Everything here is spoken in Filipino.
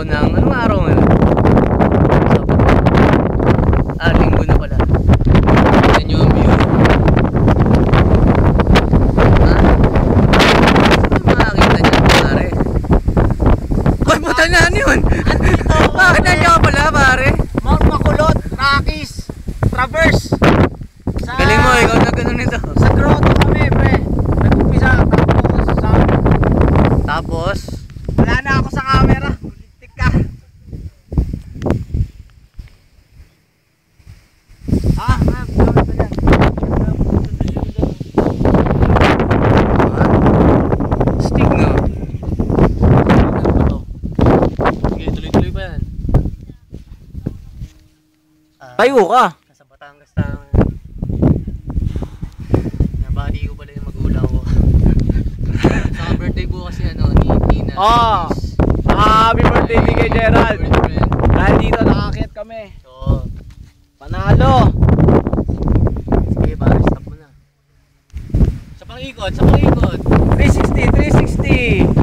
araw ng, anong araw ngayon? Linggo na pala. Yan yung view. Ha? Saan makakita niya, pare? Ay, puta na, ano yun? Bakit nandiyan ka pala, pare? Mount Makulot, Rockies, Traverse. Galing mo, ikaw na ganun nito. Sa grotto kami, pre. Nag-umpisa, Tapos? Wala na ako sa camera. Tik ka. Stick na. Sige, tuloy-tuloy pa yan. Tayo ka. Nasa Batangas tayo. Nabati ko pala yung magulang ko. Sa birthday po kasi ni Tina. Happy birthday kay Gerald. Dahil dito nakakit kami. So, Panalo. sige, pare, stop mo na. Sa pang-ikot, sa pang-ikot. 360, 360.